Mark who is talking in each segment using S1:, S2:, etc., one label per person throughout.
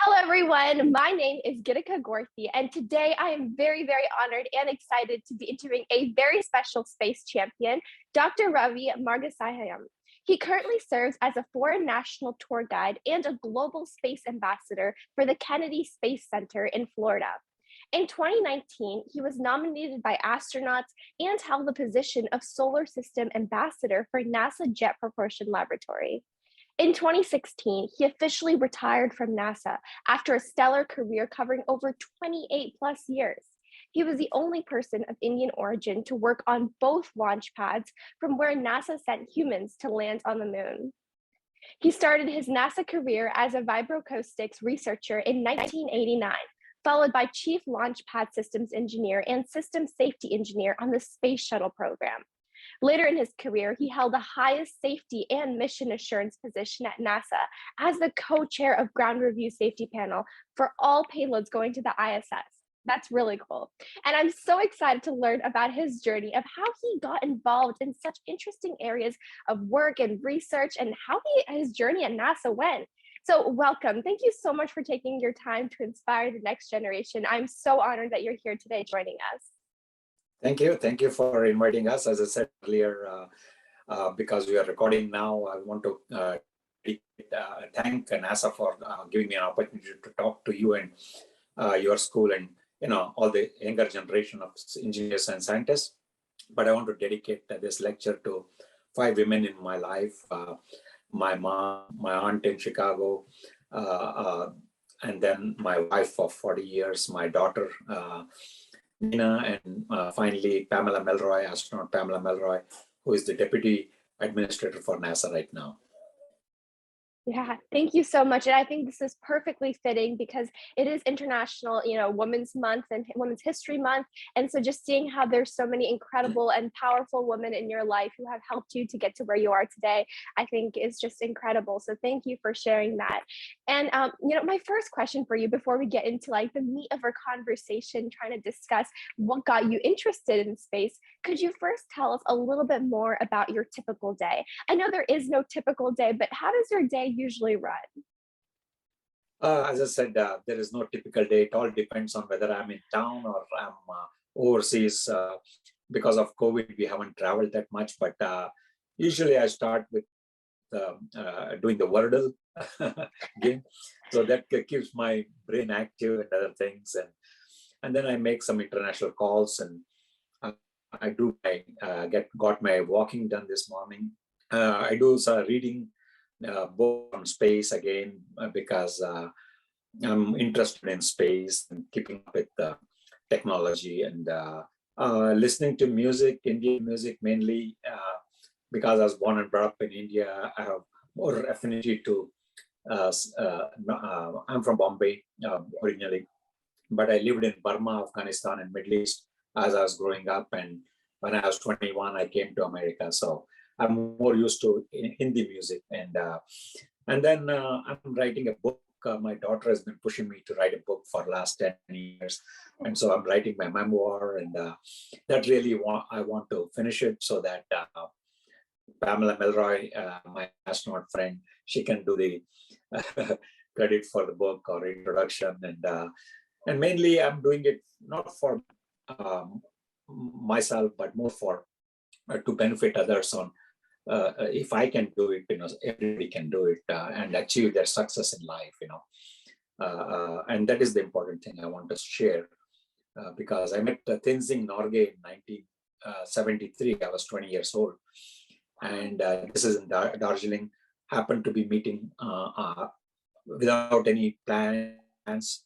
S1: Hello, everyone. My name is Gitika Gorthy, and today I am very, very honored and excited to be interviewing a very special space champion, Dr. Ravi Margasahayam. He currently serves as a foreign national tour guide and a global space ambassador for the Kennedy Space Center in Florida. In 2019, he was nominated by astronauts and held the position of Solar System Ambassador for NASA Jet Propulsion Laboratory. In 2016, he officially retired from NASA after a stellar career covering over 28 plus years. He was the only person of Indian origin to work on both launch pads from where NASA sent humans to land on the moon. He started his NASA career as a Vibroacoustics Researcher in 1989, followed by Chief Launch Pad Systems Engineer and System Safety Engineer on the Space Shuttle program. Later in his career, he held the highest safety and mission assurance position at NASA as the co-chair of Ground Review Safety Panel for all payloads going to the ISS. That's really cool. And I'm so excited to learn about his journey of how he got involved in such interesting areas of work and research and how his journey at NASA went. So welcome. Thank you so much for taking your time to inspire the next generation. I'm so honored that you're here today joining us.
S2: Thank you. Thank you for inviting us. As I said earlier, because we are recording now, I want to thank NASA for giving me an opportunity to talk to you and your school and all the younger generation of engineers and scientists. But I want to dedicate this lecture to 5 women in my life: my mom, my aunt in Chicago, and then my wife of 40 years, my daughter. Nina, and finally Pamela Melroy, astronaut Pamela Melroy, who is the Deputy Administrator for NASA right now.
S1: Yeah, thank you so much. And I think this is perfectly fitting because it is International, Women's Month and Women's History Month. And so just seeing how there's so many incredible and powerful women in your life who have helped you to get to where you are today, I think is just incredible. So thank you for sharing that. And, my first question for you before we get into like the meat of our conversation, trying to discuss what got you interested in space, could you first tell us a little bit more about your typical day? I know there is no typical day, but how does your day usually run?
S2: As I said, there is no typical day. It all depends on whether I'm in town or I'm overseas. Because of COVID, we haven't traveled that much, but usually I start with doing the Wordle game. So that keeps my brain active and other things. And then I make some international calls, and I do got my walking done this morning. I do some reading book on space again because I'm interested in space and keeping up with technology, and listening to music, Indian music mainly, because I was born and brought up in India. I have more affinity to, I'm from Bombay originally, but I lived in Burma, Afghanistan, and Middle East as I was growing up. And when I was 21, I came to America. So I'm more used to Hindi music. And then I'm writing a book. My daughter has been pushing me to write a book for the last 10 years. And so I'm writing my memoir, and that really I want to finish it so that Pamela Melroy, my astronaut friend, she can do the credit for the book or introduction. And mainly I'm doing it not for myself, but more for to benefit others on if I can do it, everybody can do it and achieve their success in life, and that is the important thing I want to share because I met Tenzing Norgay in 1973. I was 20 years old, and this is in Darjeeling. Happened to be meeting without any plans,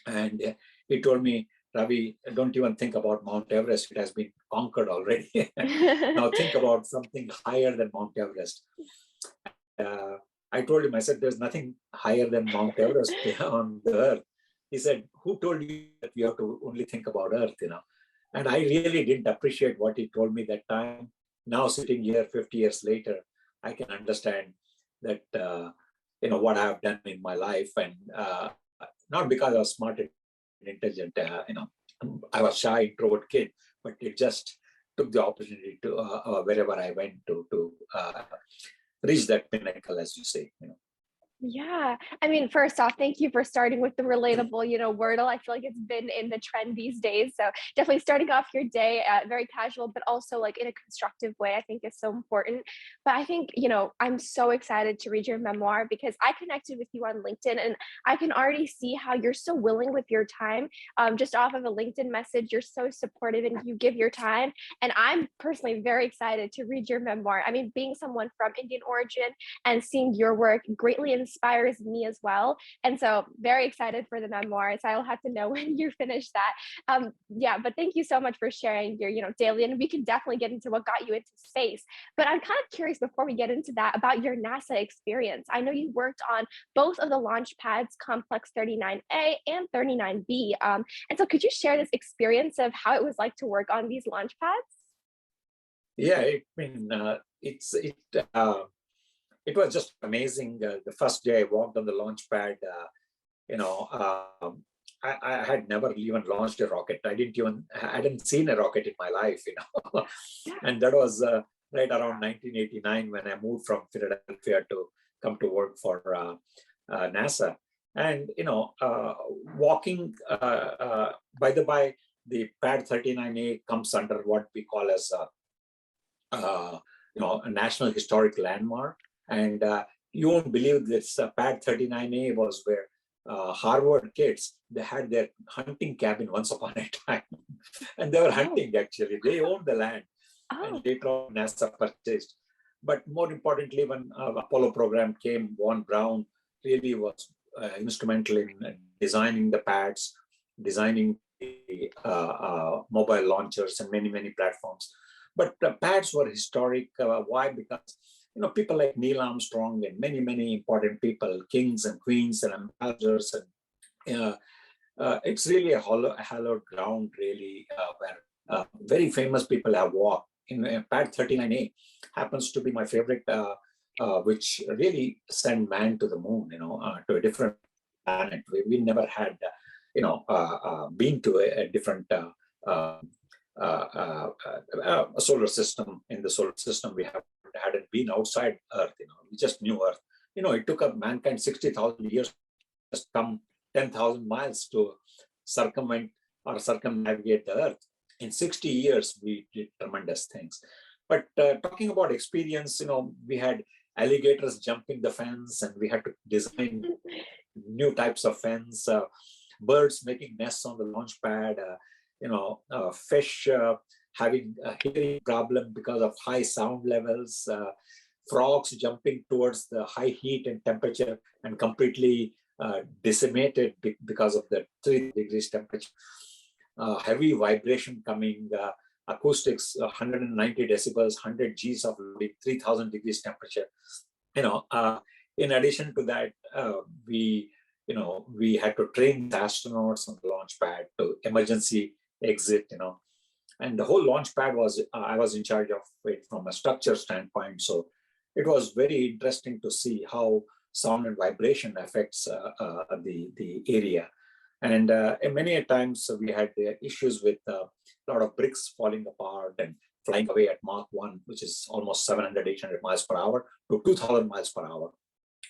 S2: and he told me, Ravi, don't even think about Mount Everest. It has been conquered already. Now think about something higher than Mount Everest. I told him, I said, there's nothing higher than Mount Everest on the earth. He said, who told you that we have to only think about Earth, And I really didn't appreciate what he told me that time. Now sitting here 50 years later, I can understand that, what I have done in my life. And not because I was smart and intelligent, I was shy, introvert kid, but it just took the opportunity to wherever I went to reach that pinnacle, as you say.
S1: Yeah. I mean, first off, thank you for starting with the relatable, Wordle. I feel like it's been in the trend these days. So definitely starting off your day very casual, but also like in a constructive way, I think is so important. But I think, I'm so excited to read your memoir because I connected with you on LinkedIn and I can already see how you're so willing with your time. Just off of a LinkedIn message, you're so supportive and you give your time. And I'm personally very excited to read your memoir. I mean, being someone from Indian origin, and seeing your work greatly inspires me as well. And so very excited for the memoir. So I'll have to know when you finish that. Yeah, but thank you so much for sharing your, daily, and we can definitely get into what got you into space. But I'm kind of curious before we get into that about your NASA experience. I know you worked on both of the launch pads, Complex 39A and 39B. And so could you share this experience of how it was like to work on these launch pads?
S2: Yeah, it was just amazing. The first day I walked on the launch pad, you know, I had never even launched a rocket. I hadn't seen a rocket in my life,
S1: Yeah.
S2: and that was right around 1989 when I moved from Philadelphia to come to work for NASA. And, walking, the pad 39A comes under what we call as, a National Historic Landmark. And you won't believe this pad 39A was where Harvard kids, they had their hunting cabin once upon a time. And they were hunting, actually. They owned the land. And
S1: Oh,
S2: later on, NASA purchased. But more importantly, when Apollo program came, Von Braun really was instrumental in designing the pads, designing the mobile launchers and many, many platforms. But the pads were historic. Why? Because people like Neil Armstrong and many, many important people, kings and queens and ambassadors, and it's really a hallowed ground, really, where very famous people have walked. In pad 39A happens to be my favorite, which really sent man to the moon, to a different planet. We never had, been to a different solar system. In the solar system, we hadn't been outside Earth. We just knew Earth. It took up mankind 60,000 years to just come 10,000 miles to circumvent or circumnavigate the Earth. In 60 years, we did tremendous things. But talking about experience, we had alligators jumping the fence, and we had to design new types of fence, birds making nests on the launch pad, fish having a hearing problem because of high sound levels, frogs jumping towards the high heat and temperature and completely decimated because of the 3 degrees temperature. Heavy vibration coming, acoustics, 190 decibels, 100 Gs of loading, 3,000 degrees temperature. In addition to that, we had to train the astronauts on the launch pad to emergency exit, and the whole launch pad I was in charge of it from a structure standpoint. So it was very interesting to see how sound and vibration affects the area. And many times we had issues with a lot of bricks falling apart and flying away at Mach 1, which is almost 700, 800 miles per hour to 2,000 miles per hour.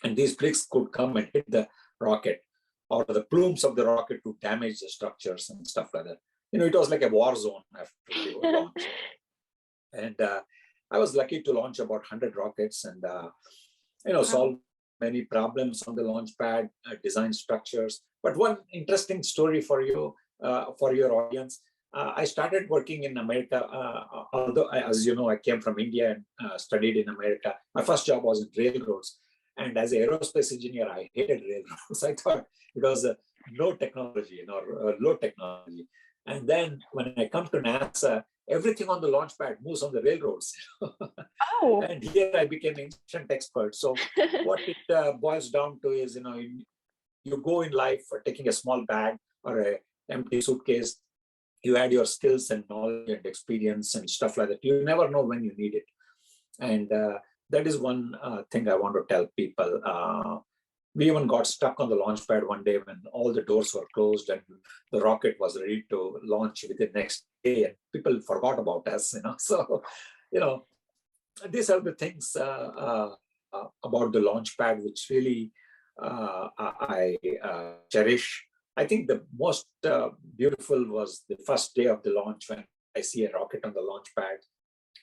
S2: And these bricks could come and hit the rocket or the plumes of the rocket to damage the structures and stuff like that. It was like a war zone after we would launch. And I was lucky to launch about 100 rockets and, solve many problems on the launch pad, design structures. But one interesting story for you, for your audience, I started working in America, although, as you know, I came from India and studied in America. My first job was in railroads. And as an aerospace engineer, I hated railroads. I thought it was no technology, low technology. And then when I come to NASA, everything on the launch pad moves on the railroads.
S1: Oh.
S2: And here I became an ancient expert. So what it boils down to is, you go in life for taking a small bag or an empty suitcase, you add your skills and knowledge and experience and stuff like that. You never know when you need it. And that is one thing I want to tell people. We even got stuck on the launch pad one day when all the doors were closed and the rocket was ready to launch within the next day, and people forgot about us. So, these are the things about the launch pad which really I cherish. I think the most beautiful was the first day of the launch when I see a rocket on the launch pad.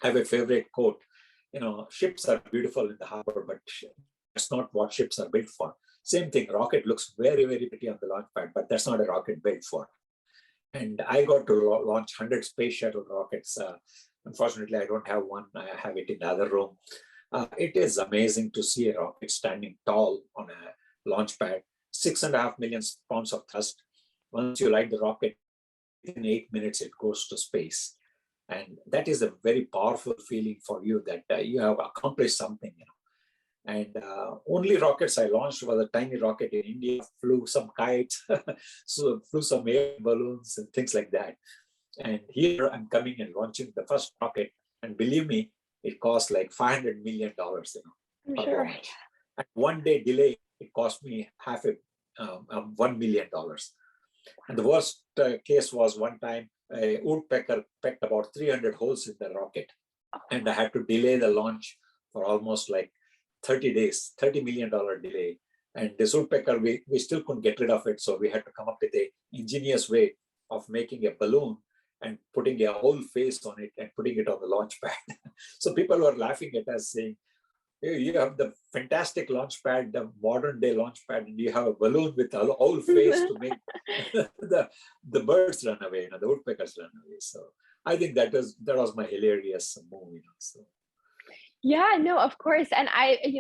S2: I have a favorite quote. Ships are beautiful in the harbor, but that's not what ships are built for. Same thing, rocket looks very, very pretty on the launch pad, but that's not a rocket built for. And I got to launch 100 space shuttle rockets. Unfortunately, I don't have one. I have it in the other room. It is amazing to see a rocket standing tall on a launch pad, 6.5 million pounds of thrust. Once you light the rocket, within 8 minutes, it goes to space. And that is a very powerful feeling for you that you have accomplished something. And only rockets I launched was a tiny rocket in India, flew some kites, so flew some air balloons and things like that. And here I'm coming and launching the first rocket. And believe me, it cost like $500 million,
S1: I'm
S2: per
S1: sure.
S2: launch. And 1 day delay, it cost me $1 million. And the worst case was one time a woodpecker pecked about 300 holes in the rocket. And I had to delay the launch for almost like 30 days, $30 million delay. And this woodpecker, we still couldn't get rid of it. So we had to come up with an ingenious way of making a balloon and putting a whole face on it and putting it on the launch pad. So people were laughing at us saying, hey, you have the fantastic launch pad, the modern day launch pad, and you have a balloon with a whole face to make the birds run away, the woodpeckers run away. So I think that was my hilarious move. So.
S1: Yeah, no, of course. And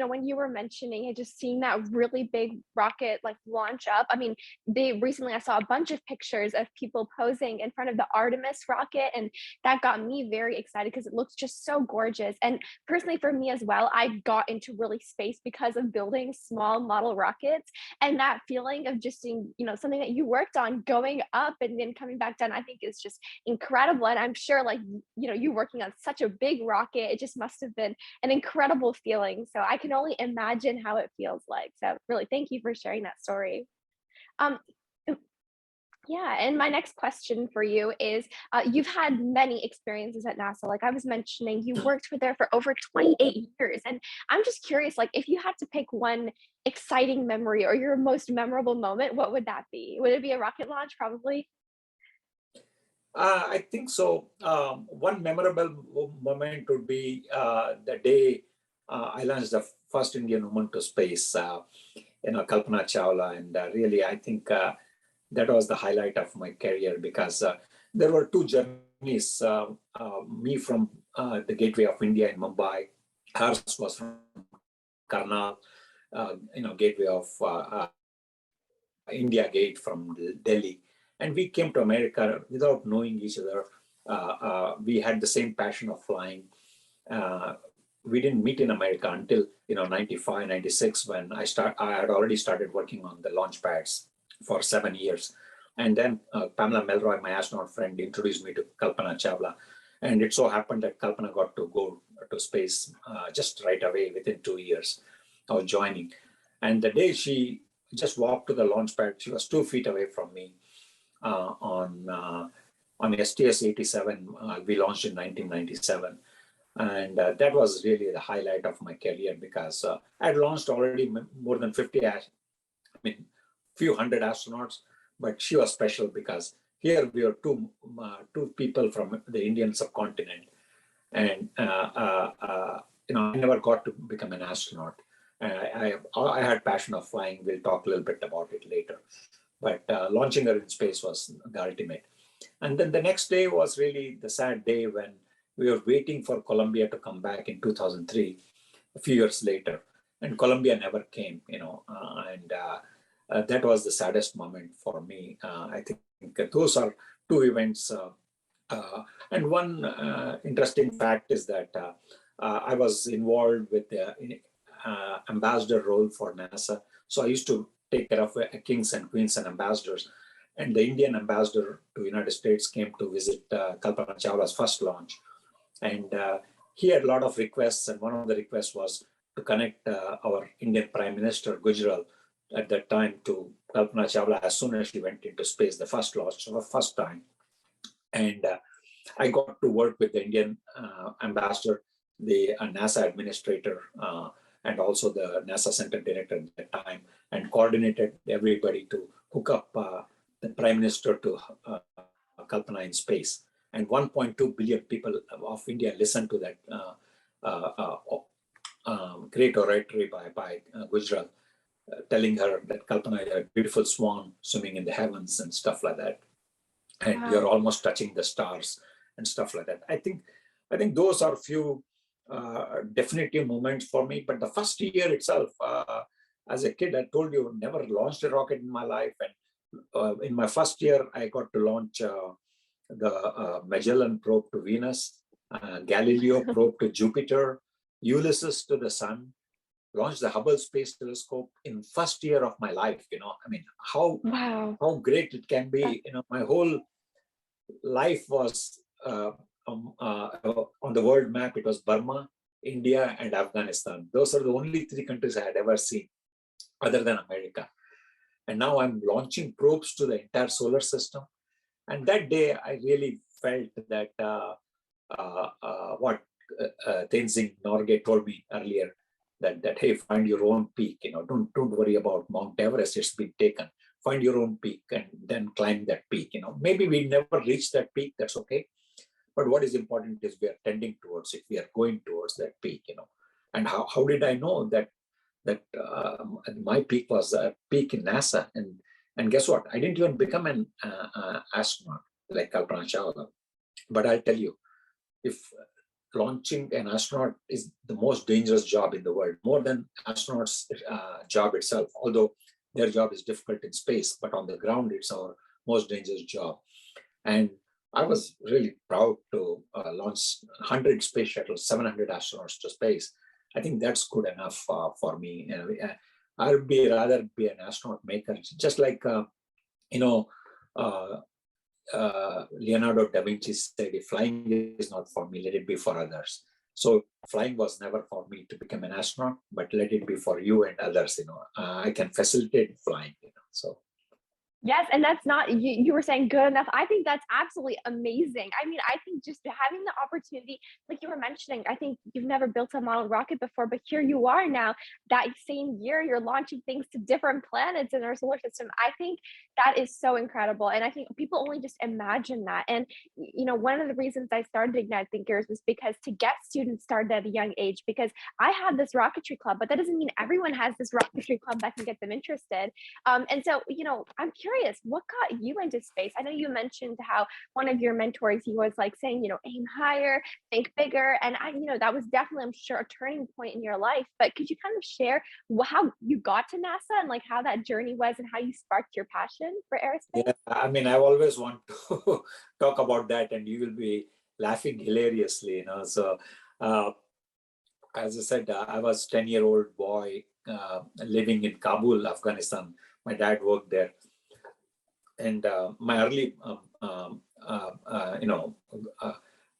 S1: when you were mentioning it, just seeing that really big rocket like launch up. I mean, I saw a bunch of pictures of people posing in front of the Artemis rocket, and that got me very excited because it looks just so gorgeous. And personally, for me as well, I got into really space because of building small model rockets, and that feeling of just seeing, something that you worked on going up and then coming back down, I think is just incredible. And I'm sure, like, you working on such a big rocket, it just must have been an incredible feeling. So I can only imagine how it feels like. So really, thank you for sharing that story. Yeah, and my next question for you is, you've had many experiences at NASA. Like I was mentioning, you worked there for over 28 years. And I'm just curious, like if you had to pick one exciting memory or your most memorable moment, what would that be? Would it be a rocket launch, probably?
S2: I think so. One memorable moment would be the day I launched the first Indian woman to space, Kalpana Chawla. And really, I think that was the highlight of my career because there were two journeys. Me from the Gateway of India in Mumbai, hers was from Karnal, Gateway of India Gate from Delhi. And we came to America without knowing each other. We had the same passion of flying. We didn't meet in America until 95, 96 when I had already started working on the launch pads for 7 years. And then Pamela Melroy, my astronaut friend, introduced me to Kalpana Chawla. And it so happened that Kalpana got to go to space just right away within 2 years of joining. And the day she just walked to the launch pad, she was 2 feet away from me. On STS-87, we launched in 1997. And that was really the highlight of my career because I had launched already more than 50, few hundred astronauts, but she was special because here we are two people from the Indian subcontinent. And, I never got to become an astronaut. I had passion of flying. We'll talk a little bit about it later. But launching her in space was the ultimate. And then the next day was really the sad day when we were waiting for Columbia to come back in 2003, a few years later. And Columbia never came, and that was the saddest moment for me. I think those are two events. And one interesting fact is that I was involved with the ambassador role for NASA. So I used to take care of kings and queens and ambassadors. And the Indian ambassador to the United States came to visit Kalpana Chawla's first launch. And he had a lot of requests. And one of the requests was to connect our Indian Prime Minister, Gujarat, at that time to Kalpana Chawla as soon as she went into space, the first launch, the first time. And I got to work with the Indian ambassador, the NASA administrator, and also the NASA Center Director at that time, and coordinated everybody to hook up the Prime Minister to Kalpana in space. And 1.2 billion people of India listened to that great oratory by Gujarat, telling her that Kalpana is a beautiful swan swimming in the heavens and stuff like that. And you're almost touching the stars and stuff like that. I think those are few definitive moments for me. But the first year itself, as a kid, I told you, never launched a rocket in my life. And in my first year, I got to launch the Magellan probe to Venus, Galileo probe to Jupiter, Ulysses to the sun, launched the Hubble Space Telescope in first year of my life. I mean, how great it can be. My whole life was on the world map. It was Burma, India, and Afghanistan. Those are the only three countries I had ever seen, other than America. And now I'm launching probes to the entire solar system. And that day, I really felt that what Tenzing Norgay told me earlier, that hey, find your own peak. Don't worry about Mount Everest. It's been taken. Find your own peak and then climb that peak. Maybe we never reach that peak. That's okay. But what is important is we are tending towards it. We are going towards that peak. And how did I know that my peak was a peak in NASA? And guess what? I didn't even become an astronaut like Kalpana Chawla. But I'll tell you, if launching an astronaut is the most dangerous job in the world, more than astronauts' job itself, although their job is difficult in space, but on the ground, it's our most dangerous job. And I was really proud to launch 100 space shuttles, 700 astronauts to space. I think that's good enough for me. I'd rather be an astronaut maker, just like, Leonardo da Vinci said, if flying is not for me, let it be for others. So flying was never for me to become an astronaut, but let it be for you and others. I can facilitate flying. So.
S1: Yes, and that's not, you were saying good enough. I think that's absolutely amazing. I mean, I think just having the opportunity, like you were mentioning, I think you've never built a model rocket before, but here you are now, that same year, you're launching things to different planets in our solar system. I think that is so incredible. And I think people only just imagine that. And, one of the reasons I started IgnitedThinkers was because to get students started at a young age, because I have this rocketry club, but that doesn't mean everyone has this rocketry club that can get them interested. And so, I'm curious, what got you into space? I know you mentioned how one of your mentors, he was like saying, aim higher, think bigger. And that was definitely, I'm sure, a turning point in your life. But could you kind of share how you got to NASA and like how that journey was and how you sparked your passion for aerospace?
S2: Yeah, I mean, I always want to talk about that, and you will be laughing hilariously, So, as I said, I was a 10-year-old boy living in Kabul, Afghanistan. My dad worked there. And my early, I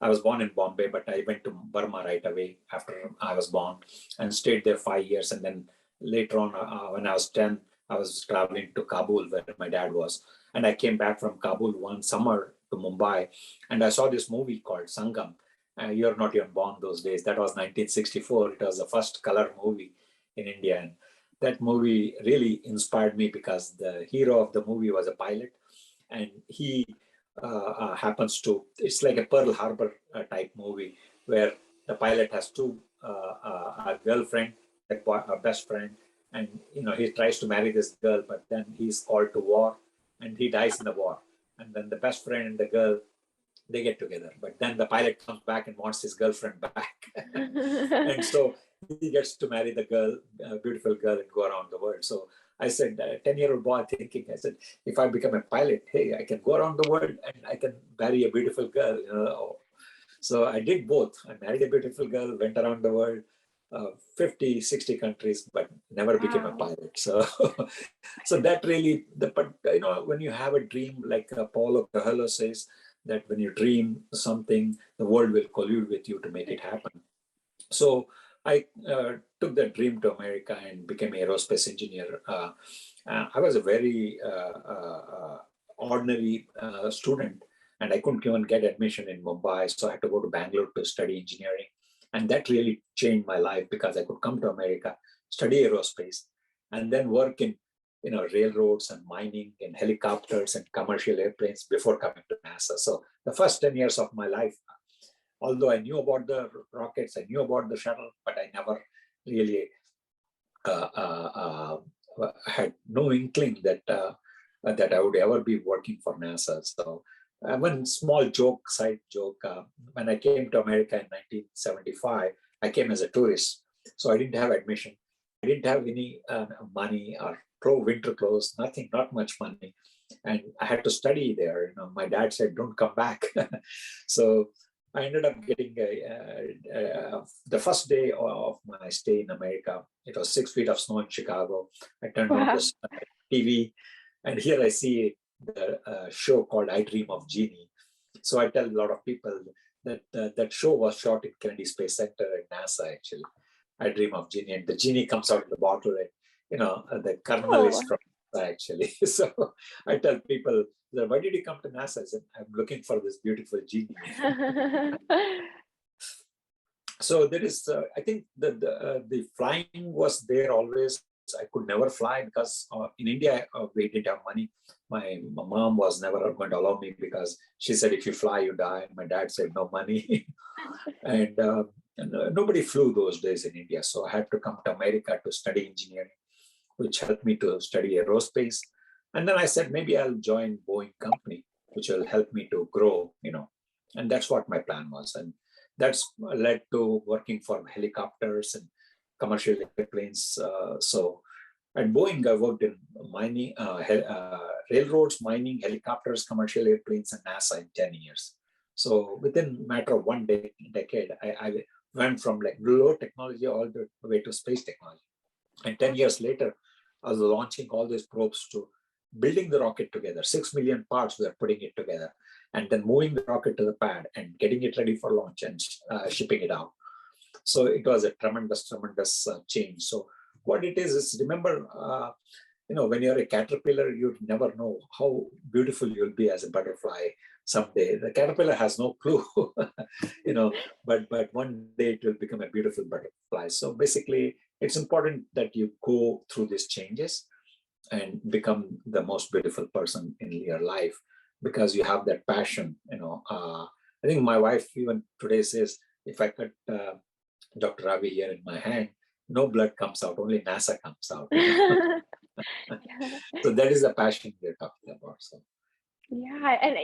S2: was born in Bombay, but I went to Burma right away after I was born and stayed there 5 years. And then later on, when I was 10, I was traveling to Kabul where my dad was. And I came back from Kabul one summer to Mumbai, and I saw this movie called Sangam. You're not even born those days. That was 1964. It was the first color movie in India. And that movie really inspired me because the hero of the movie was a pilot, and he happens to, it's like a Pearl Harbor type movie where the pilot has a girlfriend, a best friend, and he tries to marry this girl, but then he's called to war and he dies in the war. And then the best friend and the girl, they get together, but then the pilot comes back and wants his girlfriend back. And so he gets to marry the girl, a beautiful girl, and go around the world. So I said, 10-year-old boy thinking, I said, if I become a pilot, hey, I can go around the world and I can marry a beautiful girl. So I did both. I married a beautiful girl, went around the world, 50, 60 countries, but never became a pilot. So, so that really, but when you have a dream, like Paulo Coelho says, that when you dream something, the world will collude with you to make it happen. So I took that dream to America and became an aerospace engineer. I was a very ordinary student, and I couldn't even get admission in Mumbai, so I had to go to Bangalore to study engineering. And that really changed my life because I could come to America, study aerospace, and then work in railroads and mining and helicopters and commercial airplanes before coming to NASA. So the first 10 years of my life, although I knew about the rockets, I knew about the shuttle, but I never really had no inkling that I would ever be working for NASA. So one small joke, side joke, when I came to America in 1975, I came as a tourist. So I didn't have admission. I didn't have any money or winter clothes, nothing, not much money. And I had to study there. My dad said, don't come back. So I ended up getting the first day of my stay in America. It was 6 feet of snow in Chicago. I turned on the TV, and here I see the show called I Dream of Genie. So I tell a lot of people that that show was shot in Kennedy Space Center at NASA, actually. I Dream of Genie, and the genie comes out of the bottle, and the kernel is from NASA, actually. So I tell people, why did you come to NASA? I said, I'm looking for this beautiful genie. So there is, I think the flying was there always. I could never fly because in India, we didn't have money. My mom was never going to allow me because she said, if you fly, you die. My dad said, no money. And nobody flew those days in India. So I had to come to America to study engineering, which helped me to study aerospace. And then I said, maybe I'll join Boeing company, which will help me to grow, and that's what my plan was. And that's led to working for helicopters and commercial airplanes. So at Boeing, I worked in mining, railroads, mining, helicopters, commercial airplanes, and NASA in 10 years. So within a matter of one decade, I went from like low technology all the way to space technology. And 10 years later, I was launching all these probes to building the rocket together. 6 million parts, we are putting it together, and then moving the rocket to the pad and getting it ready for launch and shipping it out. So it was a tremendous change. So what it is remember, when you're a caterpillar, you never know how beautiful you'll be as a butterfly someday. The caterpillar has no clue, but one day it will become a beautiful butterfly. So basically, it's important that you go through these changes and become the most beautiful person in your life because you have that passion. I think my wife even today says, if I cut Dr. Ravi here in my hand, no blood comes out, only NASA comes out. So that is the passion we're talking about. So
S1: yeah, and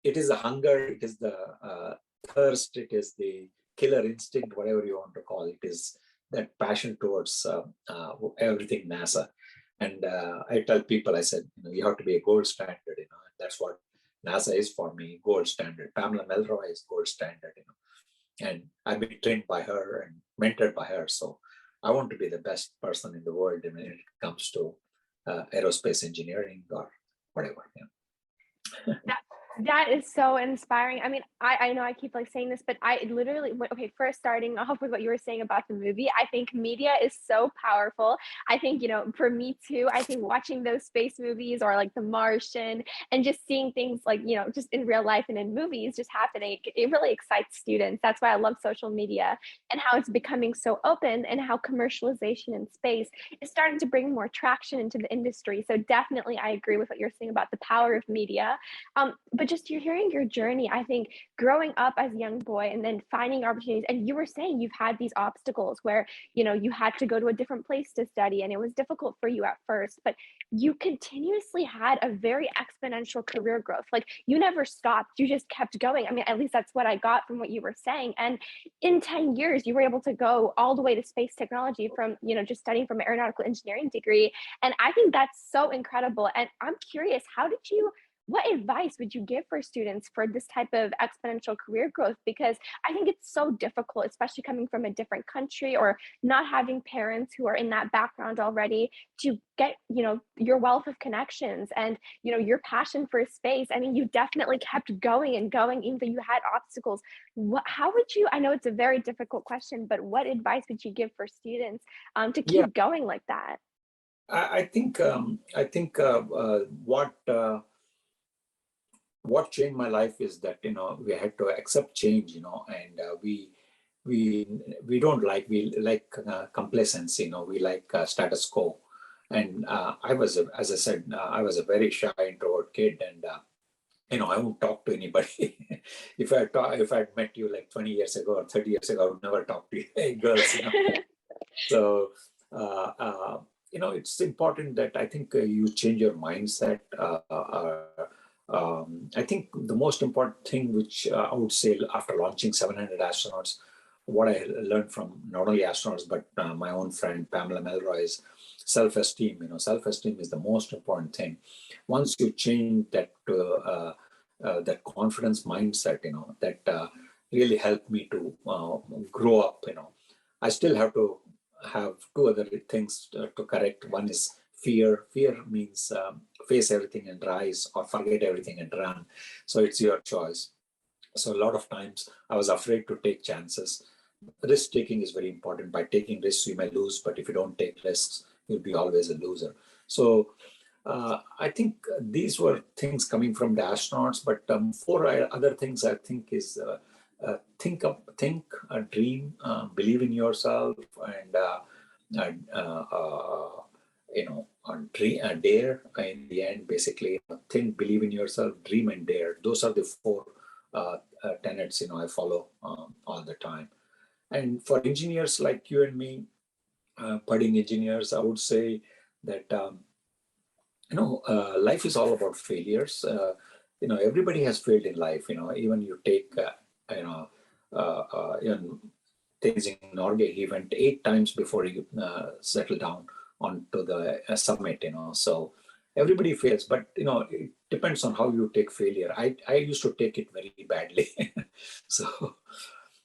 S2: it is the hunger, it is the thirst, it is the killer instinct, whatever you want to call it, is that passion towards everything NASA. And I tell people, I said, you have to be a gold standard, and that's what NASA is for me, gold standard. Pamela Melroy is gold standard, and I've been trained by her and mentored by her. So I want to be the best person in the world when it comes to aerospace engineering or whatever.
S1: That is so inspiring. I mean, I know I keep saying this, but I literally first starting off with what you were saying about the movie, I think media is so powerful. I think, for me too, I think watching those space movies or like The Martian and just seeing things like, just in real life and in movies just happening, it really excites students. That's why I love social media and how it's becoming so open and how commercialization in space is starting to bring more traction into the industry. So definitely I agree with what you're saying about the power of media. But just you're hearing your journey, I think growing up as a young boy and then finding opportunities, and you were saying you've had these obstacles where, you had to go to a different place to study and it was difficult for you at first, but you continuously had a very exponential career growth. Like you never stopped, you just kept going. I mean, at least that's what I got from what you were saying. And in 10 years, you were able to go all the way to space technology from, just studying from an aeronautical engineering degree. And I think that's so incredible. And I'm curious, what advice would you give for students for this type of exponential career growth? Because I think it's so difficult, especially coming from a different country or not having parents who are in that background already, to get, your wealth of connections and, your passion for space. I mean, you definitely kept going and going, even though you had obstacles. How would you, I know it's a very difficult question, but what advice would you give for students to keep going like that?
S2: I think what changed my life is that we had to accept change, and we we don't like, we like complacency, we like status quo. And as I said, I was a very shy introvert kid, and I won't talk to anybody. If I'd met you like 20 years ago or 30 years ago, I would never talk to you, hey, girls. So it's important that I think you change your mindset. I think the most important thing, which I would say after launching 700 astronauts, what I learned from not only astronauts but my own friend Pamela Melroy is self-esteem. Self-esteem is the most important thing. Once you change that that confidence mindset, that really helped me to grow up. I still have to have two other things to correct. One is fear. Fear means face everything and rise, or forget everything and run. So it's your choice. So a lot of times I was afraid to take chances. Risk taking is very important. By taking risks, you may lose, but if you don't take risks, you'll be always a loser. So I think these were things coming from the astronauts, but four other things I think is think, dream, believe in yourself, and dare. In the end, basically, think, believe in yourself, dream, and dare. Those are the four tenets I follow all the time. And for engineers like you and me, budding engineers, I would say that life is all about failures. Everybody has failed in life. Even you take things in Norway, he went 8 times before he settled down onto the summit. So everybody fails, but it depends on how you take failure. I used to take it very badly. So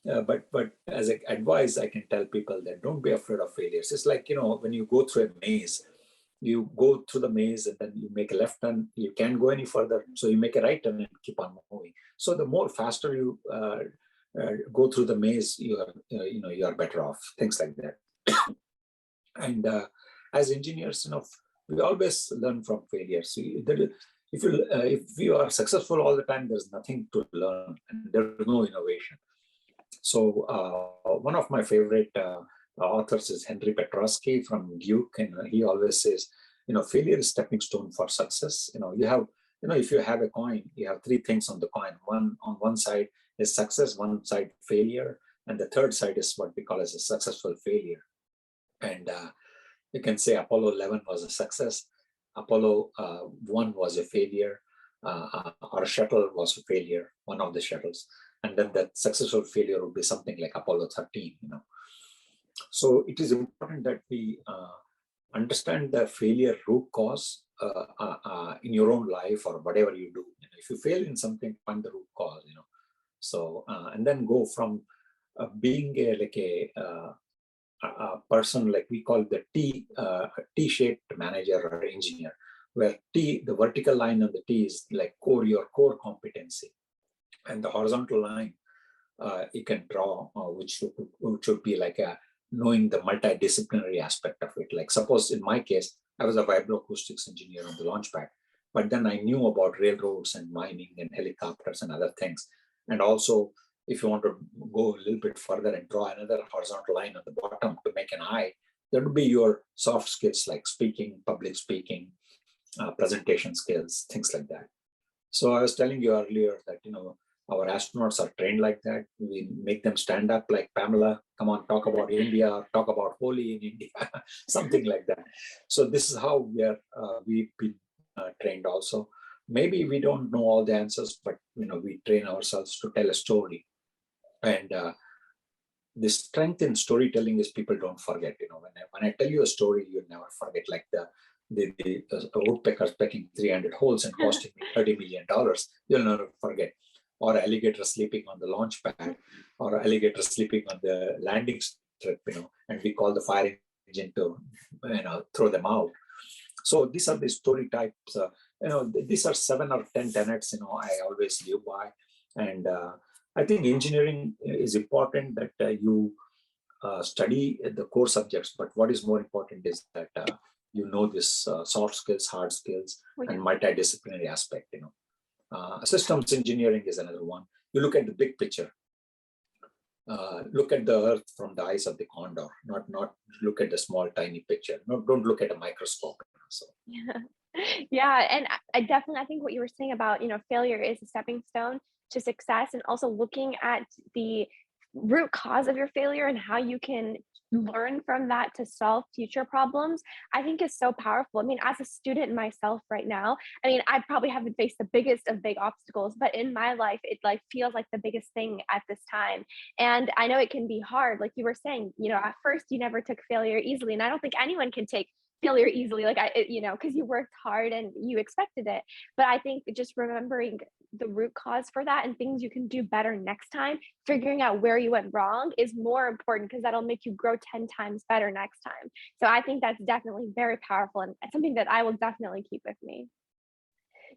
S2: but as an advice, I can tell people that don't be afraid of failures. It's like when you go through a maze, you go through the maze and then you make a left turn, you can't go any further, so you make a right turn and keep on moving. So the more faster you go through the maze, you are better off. Things like that. And as engineers, we always learn from failures. If you are successful all the time, there's nothing to learn and there's no innovation. So one of my favorite authors is Henry Petrosky from Duke, and he always says, failure is stepping stone for success. If you have a coin, you have 3 things on the coin. On one side is success, one side failure, and the third side is what we call as a successful failure. And you can say Apollo 11 was a success, Apollo 1 was a failure, our shuttle was a failure, one of the shuttles. And then that successful failure would be something like Apollo 13. So it is important that we understand the failure root cause in your own life or whatever you do. If you fail in something, find the root cause. So and then go from being a person, like we call the T-shaped manager or engineer, where the vertical line on the T is like your core competency. And the horizontal line you can draw, which should be like knowing the multidisciplinary aspect of it. Like suppose in my case, I was a vibroacoustics engineer on the launch pad, but then I knew about railroads and mining and helicopters and other things. And also, if you want to go a little bit further and draw another horizontal line on the bottom to make an eye, that would be your soft skills like speaking, public speaking, presentation skills, things like that. So I was telling you earlier that, our astronauts are trained like that. We make them stand up like, Pamela, come on, talk about India, talk about Holi in India, something like that. So this is how we've been trained also. Maybe we don't know all the answers, but we train ourselves to tell a story. And the strength in storytelling is people don't forget. When I tell you a story, you'll never forget. Like the woodpeckers pecking 300 holes and costing me $30 million, you'll never forget. Or alligator sleeping on the launch pad, or alligator sleeping on the landing strip, and we call the fire engine to, throw them out. So these are the story types. These are 7 or 10 tenets, I always live by. And I think engineering is important that you study the core subjects, but what is more important is that this soft skills, hard skills, and multidisciplinary aspect. Systems engineering is another one. You look at the big picture. look at the Earth from the eyes of the condor, not look at the small, tiny picture. No, don't look at a microscope. So.
S1: Yeah. Yeah, and I definitely, I think what you were saying about, failure is a stepping stone to success, and also looking at the root cause of your failure and how you can learn from that to solve future problems, I think is so powerful. I mean, as a student myself right now, I mean, I probably haven't faced the biggest of big obstacles, but in my life, it like feels like the biggest thing at this time. And I know it can be hard, like you were saying, at first you never took failure easily, and I don't think anyone can take failure easily, like because you worked hard and you expected it. But I think just remembering the root cause for that and things you can do better next time, figuring out where you went wrong is more important, because that'll make you grow 10 times better next time. So I think that's definitely very powerful and something that I will definitely keep with me.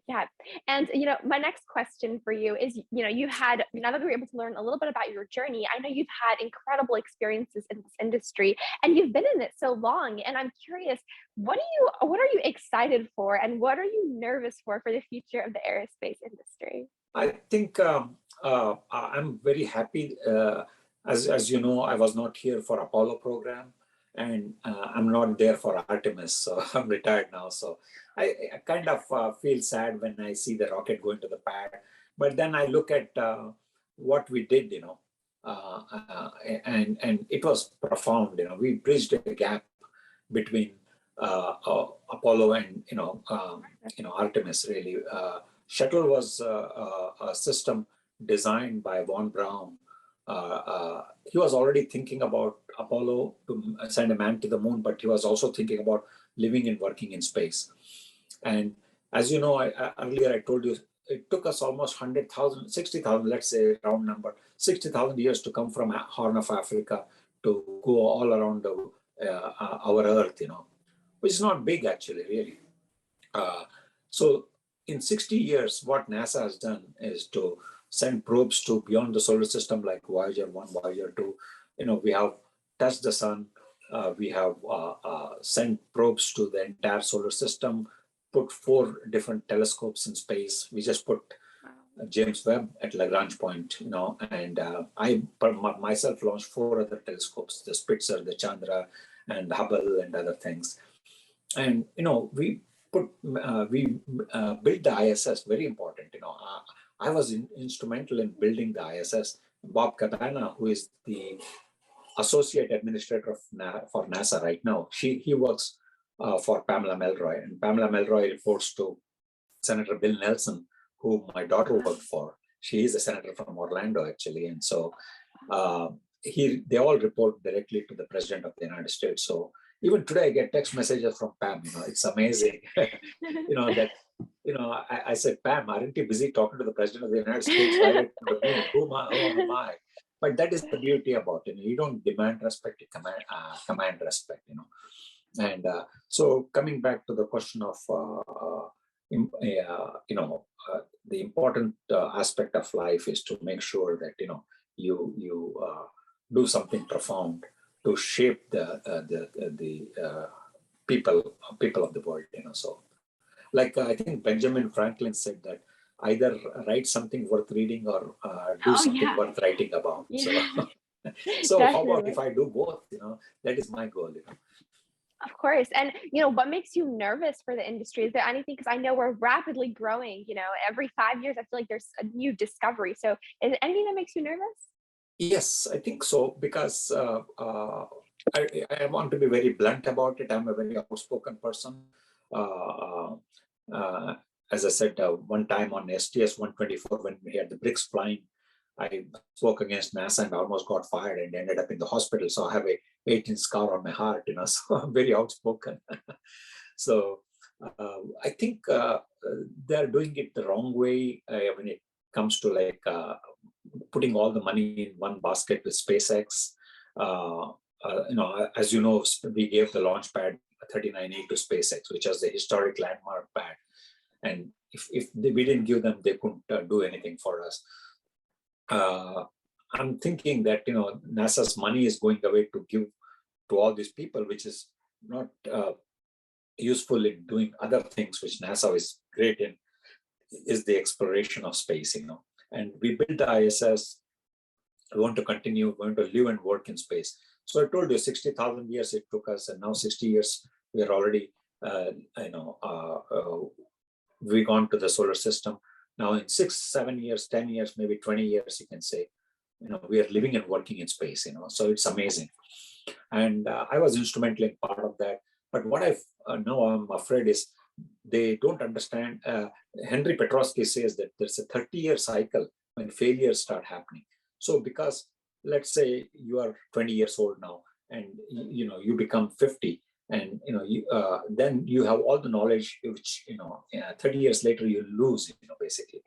S1: Yeah. And, my next question for you is, you had, now that we were able to learn a little bit about your journey, I know you've had incredible experiences in this industry and you've been in it so long. And I'm curious, what are you excited for, and what are you nervous for the future of the aerospace industry?
S2: I think I'm very happy. As you know, I was not here for Apollo program, and I'm not there for Artemis. So I'm retired now. So I kind of feel sad when I see the rocket going to the pad. But then I look at what we did, and it was profound. We bridged a gap between Apollo and Artemis. Really, shuttle was a system designed by von Braun. He was already thinking about Apollo to send a man to the moon, but he was also thinking about living and working in space. And as you know, earlier I told you, it took us almost 100,000, 60,000, let's say round number, 60,000 years to come from Horn of Africa to go all around our Earth, which is not big actually, really. So in 60 years, what NASA has done is to send probes to beyond the solar system, like Voyager 1, Voyager 2. We have touched the sun. We have sent probes to the entire solar system, put 4 different telescopes in space. We just put James Webb at Lagrange point, and I myself launched 4 other telescopes, the Spitzer, the Chandra, and Hubble, and other things. And, we built the ISS, very important. I was instrumental in building the ISS. Bob Cabana, who is the associate administrator for NASA right now, he works for Pamela Melroy, and Pamela Melroy reports to Senator Bill Nelson, who my daughter worked for. She is a senator from Orlando, actually, and so they all report directly to the President of the United States. So even today, I get text messages from Pam. It's amazing. I said, Pam, aren't you busy talking to the President of the United States? Who am I? But that is the beauty about it. You don't demand respect, you command respect. And so coming back to the question of the important aspect of life is to make sure that you do something profound to shape the people of the world. So, like I think Benjamin Franklin said that either write something worth reading or do something worth writing about.
S1: Yeah.
S2: So how about if I do both? That is my goal.
S1: Of course. And, what makes you nervous for the industry? Is there anything, because I know we're rapidly growing, every 5 years, I feel like there's a new discovery. So is there anything that makes you nervous?
S2: Yes, I think so, because I want to be very blunt about it. I'm a very outspoken person. As I said, one time on STS-124, when we had the bricks flying, I spoke against NASA and almost got fired and ended up in the hospital. So I have a 18 scar on my heart, so I'm very outspoken. So I think they're doing it the wrong way when it comes to like putting all the money in one basket with SpaceX. As you know, we gave the launch pad 39E to SpaceX, which was the historic landmark pad. And if we didn't give them, they couldn't do anything for us. I'm thinking that NASA's money is going away to give to all these people, which is not useful in doing other things, which NASA is great in, is the exploration of space. And we built the ISS We want to continue, we want to live and work in space. So I told you 60,000 years it took us, and now 60 years, we are already, we gone to the solar system. Now in 6, 7 years, 10 years, maybe 20 years, you can say, we are living and working in space, so it's amazing. And I was instrumental in part of that. But what I know I'm afraid is they don't understand. Henry Petrosky says that there's a 30-year cycle when failures start happening. So because let's say you are 20 years old now, and you become 50, and then you have all the knowledge which 30 years later you lose, basically.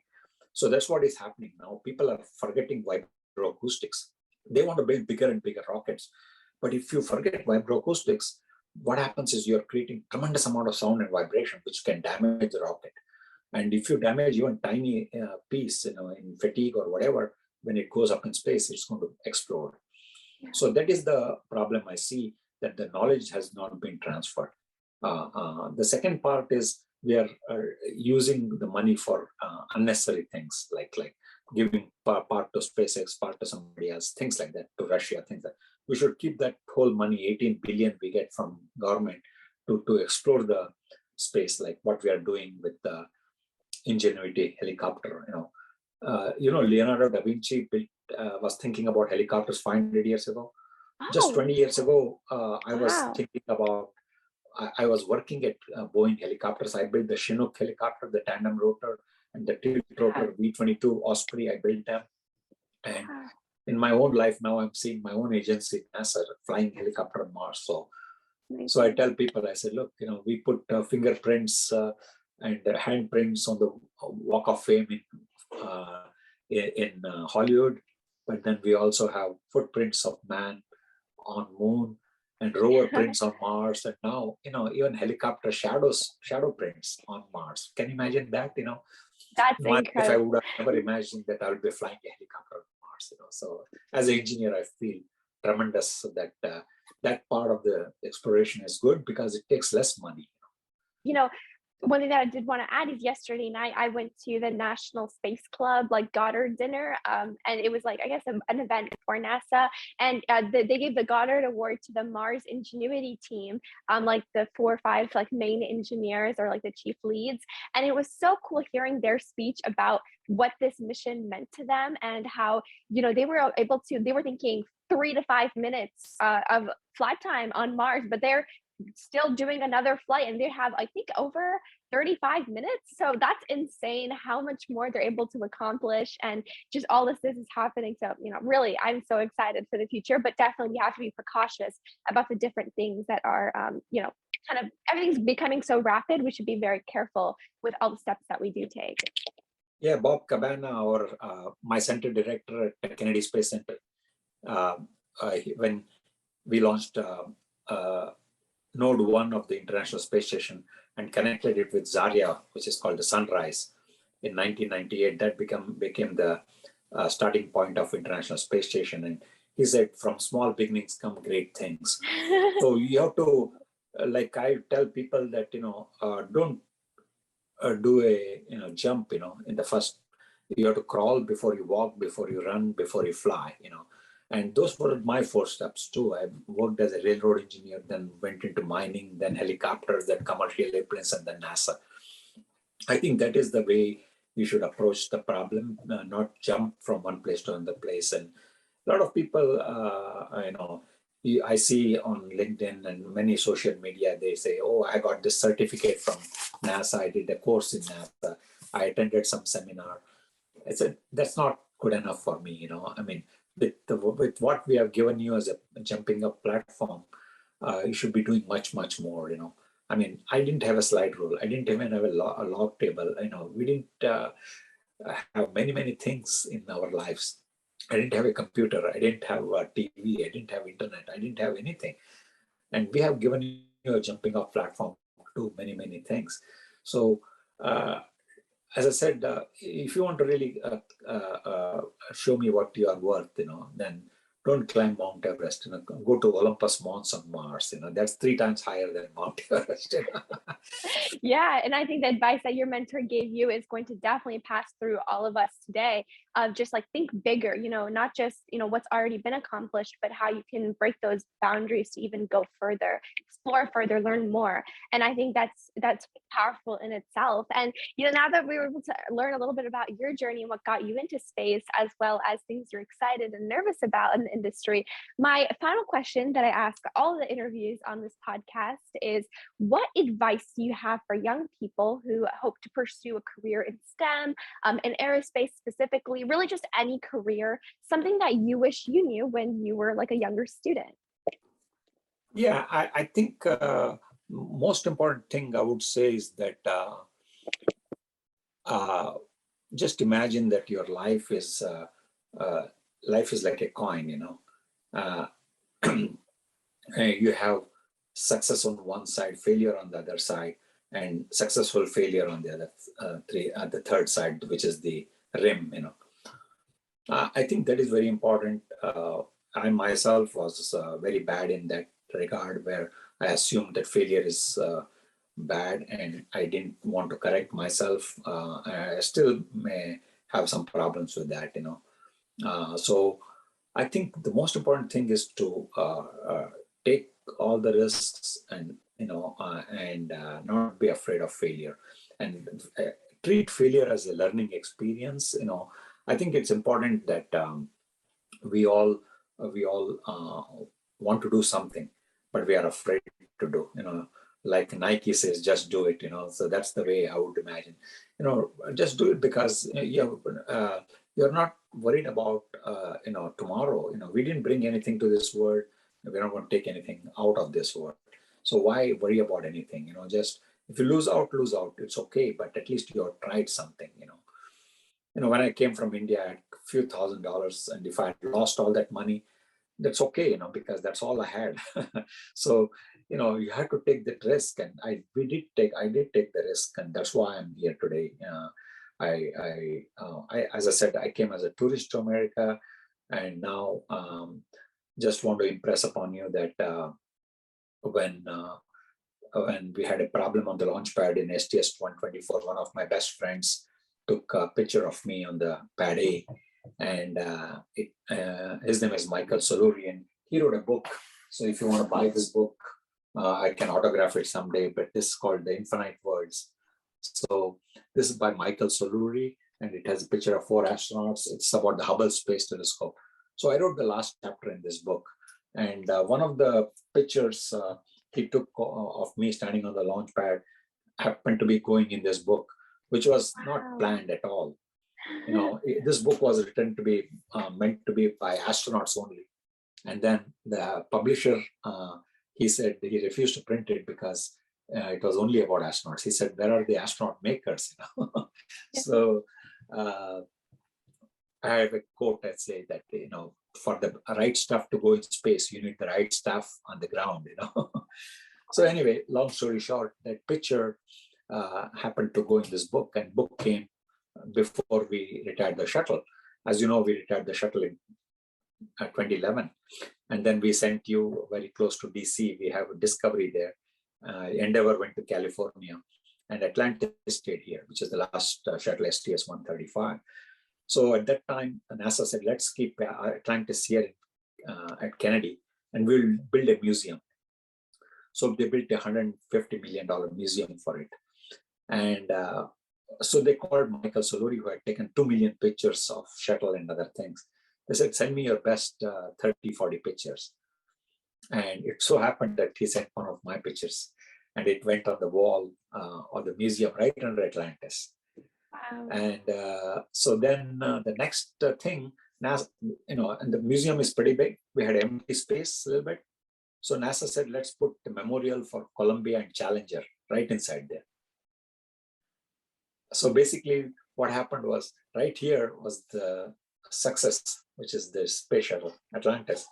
S2: So that's what is happening now. People are forgetting vibroacoustics. They want to build bigger and bigger rockets. But if you forget vibroacoustics, what happens is you're creating tremendous amount of sound and vibration, which can damage the rocket. And if you damage even tiny piece, in fatigue or whatever, when it goes up in space, it's going to explode. So that is the problem I see, that the knowledge has not been transferred. The second part is we are using the money for unnecessary things, like giving part to SpaceX, part to somebody else, things like that, to Russia, things like that. We should keep that whole money, 18 billion we get from government, to explore the space, like what we are doing with the Ingenuity helicopter. Leonardo da Vinci was thinking about helicopters 500 years ago. Just 20 years ago, I was thinking about, I was working at Boeing helicopters. I built the Chinook helicopter, the tandem rotor, and the tilt rotor V-22 Osprey. I built them. And in my own life now, I'm seeing my own agency, NASA, flying helicopter on Mars. So I tell people, I said, look, we put fingerprints and handprints on the Walk of Fame in Hollywood, but then we also have footprints of man on Moon and rover prints on Mars, and now even helicopter shadow prints on Mars. Can you imagine that?
S1: That's incredible.
S2: If I would have never imagined that I would be flying a helicopter on Mars. So as an engineer, I feel tremendous that that part of the exploration is good because it takes less money.
S1: One thing that I did want to add is yesterday night I went to the National Space Club Goddard dinner, and it was I guess an event for NASA, and they gave the Goddard Award to the Mars Ingenuity team, the 4 or 5 main engineers or the chief leads, and it was so cool hearing their speech about what this mission meant to them and how they were thinking 3 to 5 minutes of flight time on Mars, but they're still doing another flight, and they have I think over 35 minutes. So that's insane how much more they're able to accomplish, and just all this is happening. So really I'm so excited for the future, but definitely we have to be precautious about the different things that are kind of everything's becoming so rapid. We should be very careful with all the steps that we do take.
S2: Yeah, Bob Cabana, or my center director at Kennedy Space Center, when we launched Node 1 of the International Space Station and connected it with Zarya, which is called the Sunrise, in 1998, that became the starting point of International Space Station. And he said, from small beginnings come great things. So you have to, I tell people that, don't do a jump, in the first, you have to crawl before you walk, before you run, before you fly, And those were my 4 steps too. I worked as a railroad engineer, then went into mining, then helicopters, then commercial airplanes, and then NASA. I think that is the way you should approach the problem, not jump from one place to another place. And a lot of people, I see on LinkedIn and many social media, they say, oh, I got this certificate from NASA. I did a course in NASA. I attended some seminar. I said, that's not good enough for me. I mean, with what we have given you as a jumping up platform, you should be doing much, much more. I mean, I didn't have a slide rule. I didn't even have a log table. We didn't have many, many things in our lives. I didn't have a computer. I didn't have a TV. I didn't have internet. I didn't have anything. And we have given you a jumping up platform to do many, many things. So, as I said, if you want to really show me what you are worth, then don't climb Mount Everest. Go to Olympus Mons on Mars. That's 3 times higher than Mount Everest.
S1: Yeah, and I think the advice that your mentor gave you is going to definitely pass through all of us today. of just like think bigger, not just, what's already been accomplished, but how you can break those boundaries to even go further, explore further, learn more. And I think that's powerful in itself. And now that we were able to learn a little bit about your journey and what got you into space, as well as things you're excited and nervous about in the industry, my final question that I ask all the interviews on this podcast is, what advice do you have for young people who hope to pursue a career in STEM, in aerospace specifically, really just any career, something that you wish you knew when you were like a younger student?
S2: Yeah, I think most important thing I would say is that just imagine that your life is like a coin. Uh, you have success on one side, failure on the other side, and successful failure on the other the third side, which is the rim. I think that is very important. I myself was very bad in that regard, where I assumed that failure is bad, and I didn't want to correct myself. I still may have some problems with that. So I think the most important thing is to take all the risks, and not be afraid of failure, and treat failure as a learning experience. I think it's important that we all want to do something, but we are afraid to do. Like Nike says, just do it. So that's the way I would imagine. Just do it, because you're not worried about tomorrow. We didn't bring anything to this world. We're not going to take anything out of this world. So why worry about anything? Just if you lose out, it's okay, but at least you have tried something. When I came from India, I had a few $1,000s, and if I lost all that money, that's okay, because that's all I had. So, you have to take that risk, and I did take the risk, and that's why I'm here today. As I said, I came as a tourist to America, and now just want to impress upon you that when we had a problem on the launch pad in STS-124, one of my best friends took a picture of me on the pad A, and his name is Michael Soluri, and he wrote a book. So if you want to buy this book, I can autograph it someday, but this is called The Infinite Worlds. So this is by Michael Soluri, and it has a picture of 4 astronauts. It's about the Hubble Space Telescope. So I wrote the last chapter in this book, and one of the pictures he took of me standing on the launch pad happened to be going in this book, which was not planned at all. This book was written to be meant to be by astronauts only, and then the publisher he said he refused to print it because it was only about astronauts. He said, "Where are the astronaut makers?" So I have a quote that say that for the right stuff to go in space, you need the right stuff on the ground. So anyway, long story short, that picture happened to go in this book, and book came before we retired the shuttle. As you know, we retired the shuttle in 2011, and then we sent you very close to DC. We have a Discovery there. Endeavour went to California, and Atlantis stayed here, which is the last shuttle, STS-135. So at that time, NASA said, let's keep Atlantis here at Kennedy, and we'll build a museum. So they built a $150 million museum for it. And so they called Michael Soluri, who had taken 2 million pictures of shuttle and other things. They said, send me your best 30, 40 pictures. And it so happened that he sent one of my pictures, and it went on the wall of the museum right under Atlantis. Wow. And so then the next thing, NASA, and the museum is pretty big. We had empty space a little bit. So NASA said, let's put the memorial for Columbia and Challenger right inside there. So basically what happened was, right here was the success, which is the Space Shuttle, Atlantis.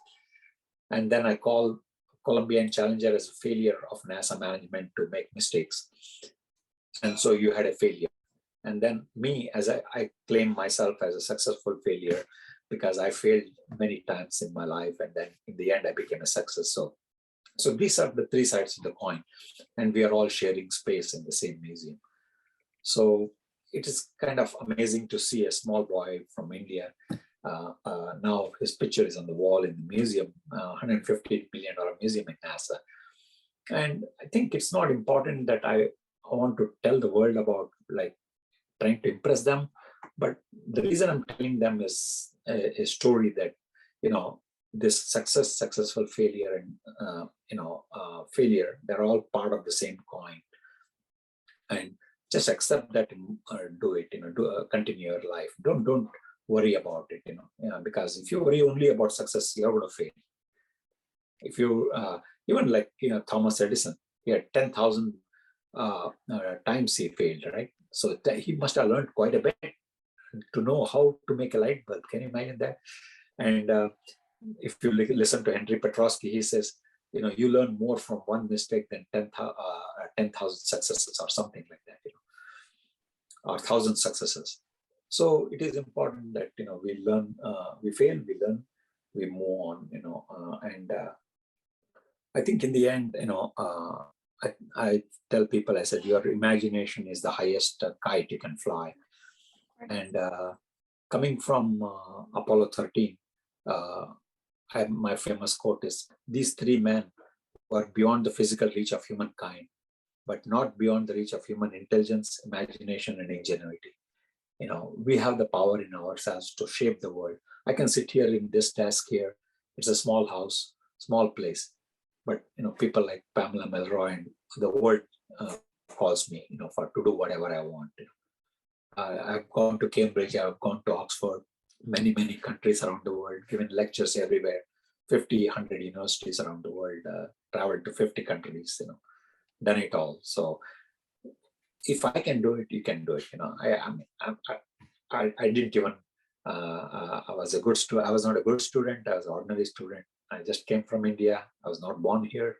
S2: And then I call Columbia and Challenger as a failure of NASA management to make mistakes. And so you had a failure. And then me, as I claim myself as a successful failure, because I failed many times in my life, and then in the end I became a success. So these are the 3 sides of the coin, and we are all sharing space in the same museum. So it is kind of amazing to see a small boy from India. Now his picture is on the wall in the museum, $150 million museum in NASA. And I think it's not important that I want to tell the world about like trying to impress them, but the reason I'm telling them is a story that, this successful failure, and failure, they're all part of the same coin. And just accept that and do it. Continue your life. Don't worry about it. Because if you worry only about success, you're going to fail. If you even like Thomas Edison, he had 10,000 times he failed, right? So he must have learned quite a bit to know how to make a light bulb. Can you imagine that? And if you listen to Henry Petrosky, he says, you learn more from one mistake than 10,000 successes or something like that, or 1,000 successes. So it is important that, we learn, we fail, we learn, we move on, and I think in the end, I tell people, I said, your imagination is the highest kite you can fly. And coming from Apollo 13, my famous quote is, these three men were beyond the physical reach of humankind, but not beyond the reach of human intelligence, imagination, and ingenuity. We have the power in ourselves to shape the world. I can sit here in this desk here. It's a small house, small place. But, people like Pamela Melroy and the world calls me, to do whatever I want. I've gone to Cambridge, I've gone to Oxford, many countries around the world, given lectures everywhere, 50, 100 universities around the world, traveled to 50 countries, done it all. So if I can do it, you can do it. I didn't even, I was a good student. I was not a good student. I was an ordinary student. I just came from India. I was not born here.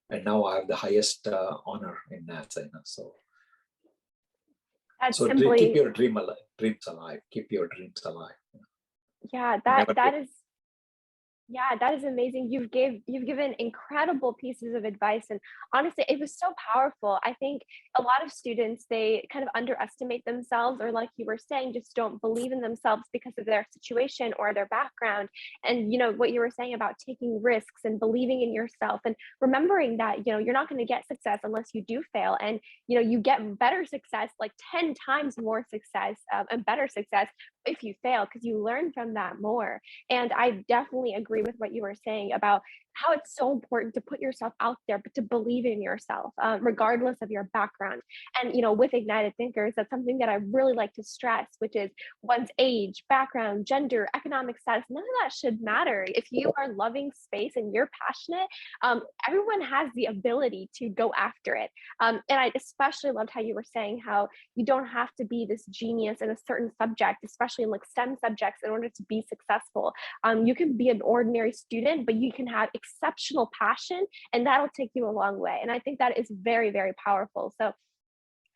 S2: And now I have the highest honor in NASA. So keep your dreams alive. Keep your dreams alive.
S1: Yeah, that is amazing. You've given incredible pieces of advice, and honestly, it was so powerful. I think a lot of students, they kind of underestimate themselves, or like you were saying, just don't believe in themselves because of their situation or their background. And what you were saying about taking risks and believing in yourself, and remembering that you're not going to get success unless you do fail, and you get better success, like 10 times more success and better success if you fail, because you learn from that more. And I definitely agree with what you were saying about how it's so important to put yourself out there, but to believe in yourself, regardless of your background. And, with Ignited Thinkers, that's something that I really like to stress, which is one's age, background, gender, economic status, none of that should matter. If you are loving space and you're passionate, everyone has the ability to go after it. And I especially loved how you were saying how you don't have to be this genius in a certain subject, especially in like STEM subjects, in order to be successful. You can be an ordinary student, but you can have exceptional passion, and that'll take you a long way. And I think that is very, very powerful. So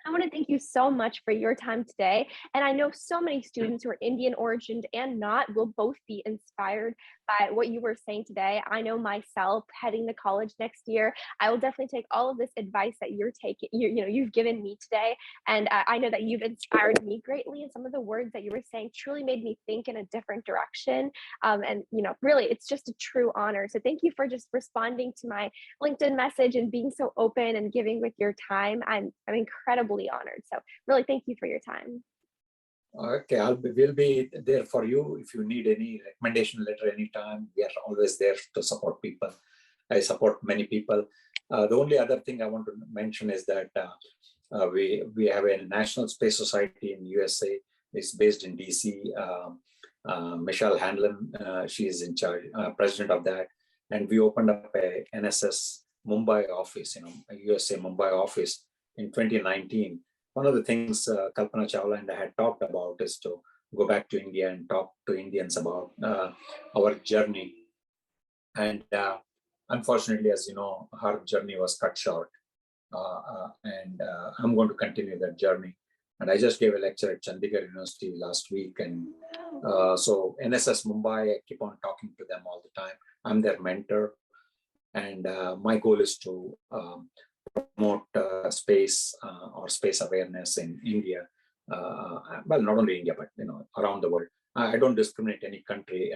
S1: I want to thank you so much for your time today. And I know so many students who are Indian origined and not will both be inspired by what you were saying today. I know myself, heading to college next year, I will definitely take all of this advice that you've given me today. And I know that you've inspired me greatly. And some of the words that you were saying truly made me think in a different direction. And really, it's just a true honor. So thank you for just responding to my LinkedIn message and being so open and giving with your time. I'm incredibly honored. So really, thank you for your time.
S2: Okay, we'll be there for you if you need any recommendation letter anytime. We are always there to support people. I support many people. The only other thing I want to mention is that we have a National Space Society in USA. It's based in DC. Michelle Hanlon, she is in charge, president of that. And we opened up a NSS Mumbai office, a USA Mumbai office in 2019. One of the things Kalpana Chawla and I had talked about is to go back to India and talk to Indians about our journey. And unfortunately, as you know, her journey was cut short. And I'm going to continue that journey. And I just gave a lecture at Chandigarh University last week. And so NSS Mumbai, I keep on talking to them all the time. I'm their mentor. And my goal is to promote space or space awareness in India well, not only India, but around the world. I don't discriminate any country.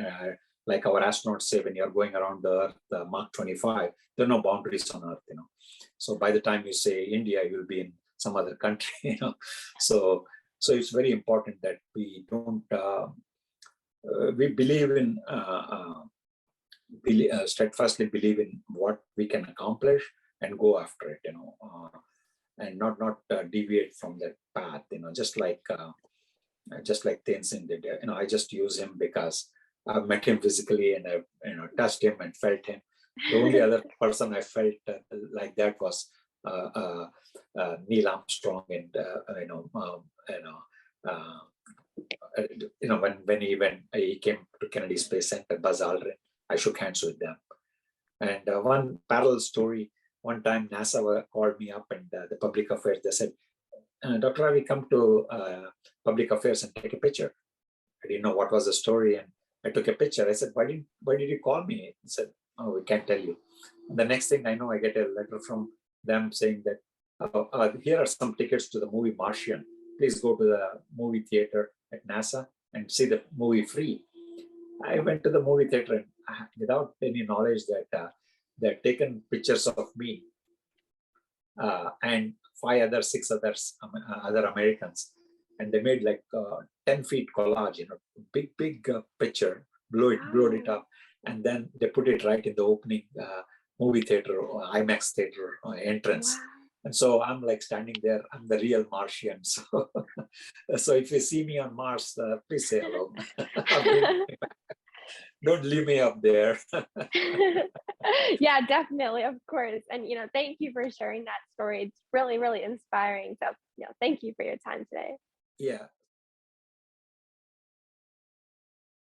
S2: Like our astronauts say, when you're going around the Earth, Mach 25, there are no boundaries on Earth. So by the time you say India, you'll be in some other country. So it's very important that we don't. We believe in steadfastly believe in what we can accomplish and go after it. And not deviate from that path. Just like Tenzin did. I just use him because I've met him physically and I've touched him and felt him. The only other person I felt like that was Neil Armstrong, and when he came to Kennedy Space Center, Buzz Aldrin, I shook hands with them. And one parallel story. One time NASA called me up, and the public affairs, they said, Dr. Ravi, come to public affairs and take a picture. I didn't know what was the story, and I took a picture. I said, why did you call me? He said, oh, we can't tell you. And the next thing I know, I get a letter from them saying that here are some tickets to the movie Martian. Please go to the movie theater at NASA and see the movie free. I went to the movie theater and without any knowledge that they'd taken pictures of me and six other Americans, and they made like 10 feet collage, big picture, blowed it up, and then they put it right in the opening movie theater or IMAX theater entrance. Wow. And so I'm like standing there. I'm the real Martian. So if you see me on Mars, please say hello. Don't leave me up there.
S1: Yeah, definitely, of course. And thank you for sharing that story. It's really, really inspiring. So thank you for your time today.
S2: Yeah,